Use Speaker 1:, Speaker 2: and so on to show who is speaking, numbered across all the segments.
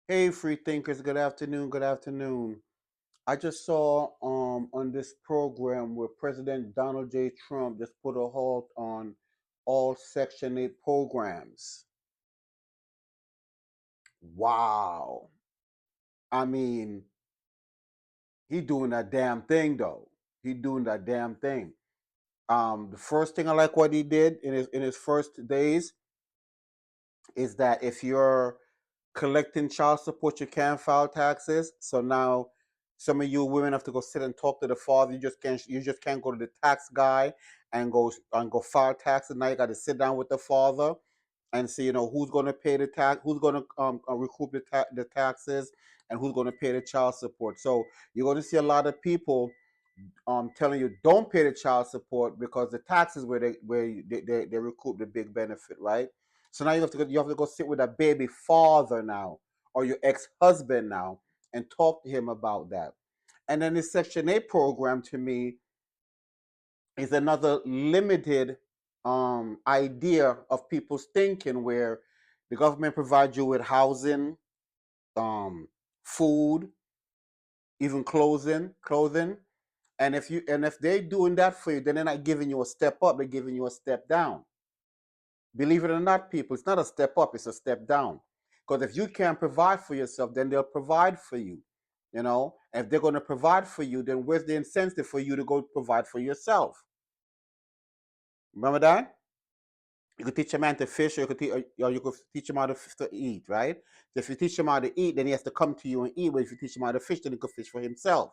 Speaker 1: Hey, free thinkers. Good afternoon. Good afternoon. I just saw on this program where President Donald J. Trump just put a halt on all Section 8 programs. Wow. I mean, he doing that damn thing though. He doing that damn thing. The first thing I like what he did in his first days is that if you're collecting child support, you can't file taxes. So now some of you women have to go sit and talk to the father. You just can't go to the tax guy and go file taxes. Now you got to sit down with the father and see, who's going to pay the tax, who's going to recoup the taxes, and who's going to pay the child support. So you're going to see a lot of people telling you don't pay the child support because the taxes where they recoup the big benefit, right? So now you have to go sit with a baby father now or your ex-husband now and talk to him about that. And then the Section 8 program to me is another limited idea of people's thinking where the government provides you with housing, um, food, even clothing. And if they're doing that for you, then they're not giving you a step up, they're giving you a step down. Believe it or not, people, it's not a step up, it's a step down. Because if you can't provide for yourself, then they'll provide for you. If they're going to provide for you, then where's the incentive for you to go provide for yourself? Remember that? You could teach a man to fish, or you could teach him how to eat, right? So if you teach him how to eat, then he has to come to you and eat. But if you teach him how to fish, then he could fish for himself,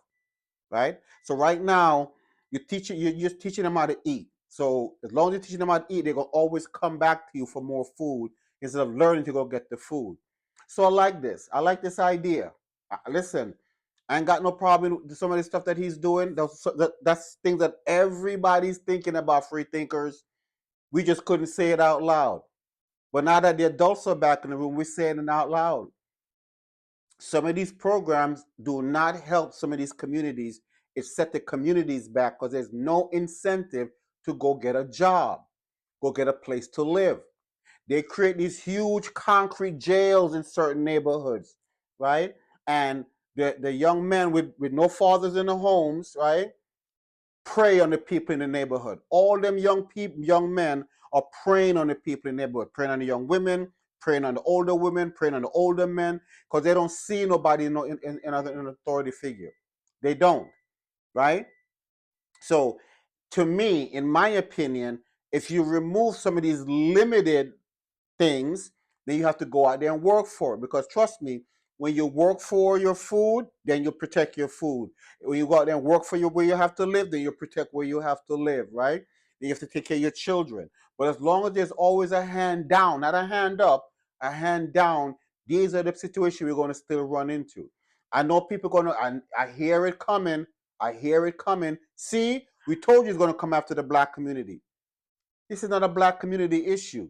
Speaker 1: right? So right now, you're teaching them how to eat. So as long as you're teaching them how to eat, they're gonna always come back to you for more food instead of learning to go get the food. So I like this. I like this idea. Listen, I ain't got no problem with some of the stuff that he's doing. That's things that everybody's thinking about. Free thinkers. We just couldn't say it out loud. But now that the adults are back in the room, we're saying it out loud. Some of these programs do not help some of these communities. It set the communities back because there's no incentive to go get a job, go get a place to live. They create these huge concrete jails in certain neighborhoods, right? And the young men with no fathers in the homes, right, prey on the people in the neighborhood. All them young men are preying on the people in the neighborhood, preying on the young women, preying on the older women, preying on the older men, because they don't see nobody in an authority figure. They don't, right? So, to me, in my opinion, if you remove some of these limited things, then you have to go out there and work for it. Because trust me, when you work for your food, then you protect your food. When you go out there and work for where you have to live, then you protect where you have to live, right? Then you have to take care of your children. But as long as there's always a hand down, not a hand up, a hand down, these are the situations we're going to still run into. I know people going to, I hear it coming. I hear it coming. See, we told you it's going to come after the black community. This is not a black community issue.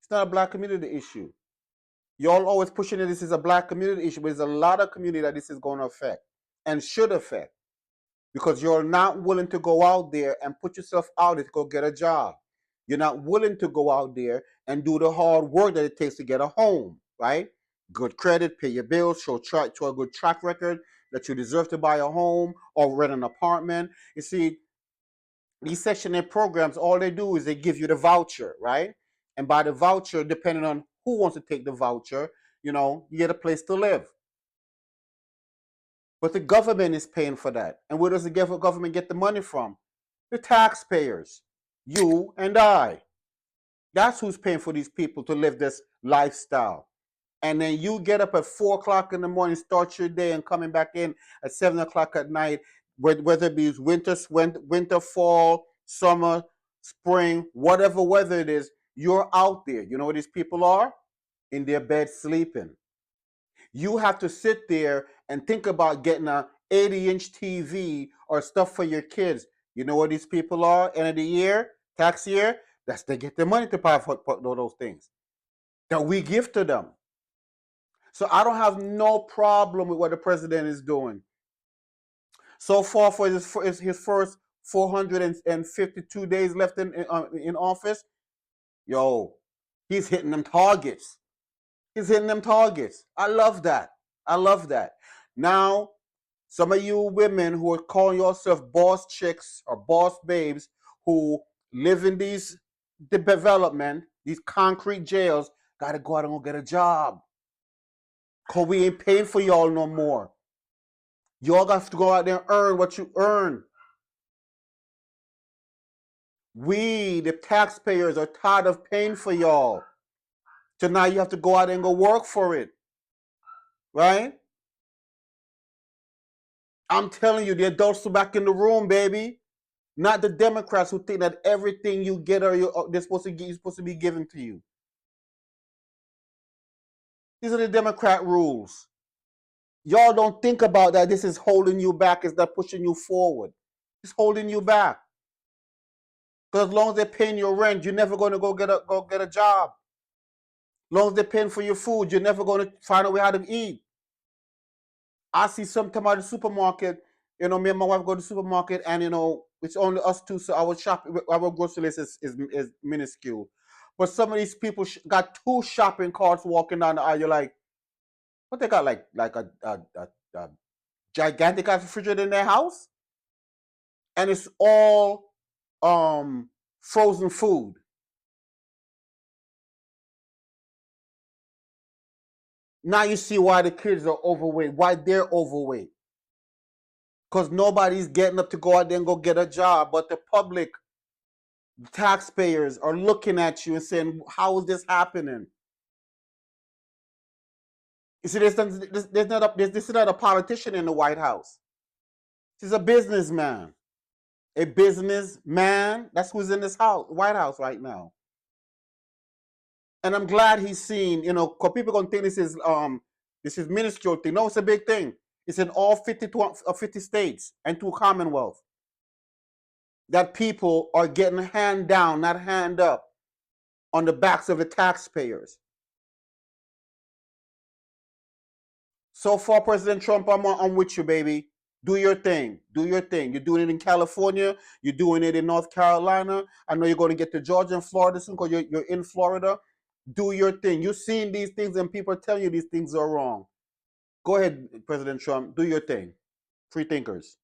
Speaker 1: It's not a black community issue. Y'all always pushing it. This is a black community issue, but there's a lot of community that this is going to affect and should affect because you're not willing to go out there and put yourself out there to go get a job. You're not willing to go out there and do the hard work that it takes to get a home, right? Good credit, pay your bills, show a good track record that you deserve to buy a home or rent an apartment. You see, these Section 8 programs, all they do is they give you the voucher, right? And by the voucher, depending on who wants to take the voucher, you get a place to live. But the government is paying for that. And where does the government get the money from? The taxpayers, you and I. That's who's paying for these people to live this lifestyle. And then you get up at 4 o'clock in the morning, start your day, and coming back in at 7 o'clock at night, whether it be winter, fall, summer, spring, whatever weather it is, you're out there. You know what these people are? In their bed sleeping. You have to sit there and think about getting a 80-inch TV or stuff for your kids. You know what these people are? End of the year, tax year, that's they get the money to buy for those things that we give to them. So I don't have no problem with what the president is doing. So far for his first 452 days left in office, yo, he's hitting them targets. He's hitting them targets. I love that. I love that. Now, some of you women who are calling yourself boss chicks or boss babes who live in these development, these concrete jails, gotta go out and go get a job. Cause we ain't paying for y'all no more. Y'all got to go out there and earn what you earn. We, the taxpayers, are tired of paying for y'all. So now you have to go out and go work for it. Right? I'm telling you, the adults are back in the room, baby. Not the Democrats who think that everything you get they're supposed to get, you're supposed to be given to you. These are the Democrat rules. Y'all don't think about that. This is holding you back. It's not pushing you forward. It's holding you back. Because as long as they're paying your rent, you're never going to go get a job. As long as they're paying for your food, you're never going to find a way how to eat. I see sometime at the supermarket, me and my wife go to the supermarket and, it's only us two. So our grocery list is minuscule. But some of these people got two shopping carts walking down the aisle. You're like, what they got, like a gigantic refrigerator in their house? And it's all frozen food. Now you see why the kids are overweight, why they're overweight. Because nobody's getting up to go out there and go get a job. But the public, the taxpayers, are looking at you and saying, how is this happening? You see, this is not a politician in the White House. This is a businessman. A businessman. That's who's in this White House right now. And I'm glad he's seen, because people gonna think this is minuscule thing. No, it's a big thing. It's in all 50 states and 2 Commonwealth that people are getting hand down, not hand up, on the backs of the taxpayers. So far, President Trump, I'm with you, baby. Do your thing. Do your thing. You're doing it in California. You're doing it in North Carolina. I know you're going to get to Georgia and Florida soon because you're in Florida. Do your thing. You're seeing these things and people are telling you these things are wrong. Go ahead, President Trump. Do your thing. Free thinkers.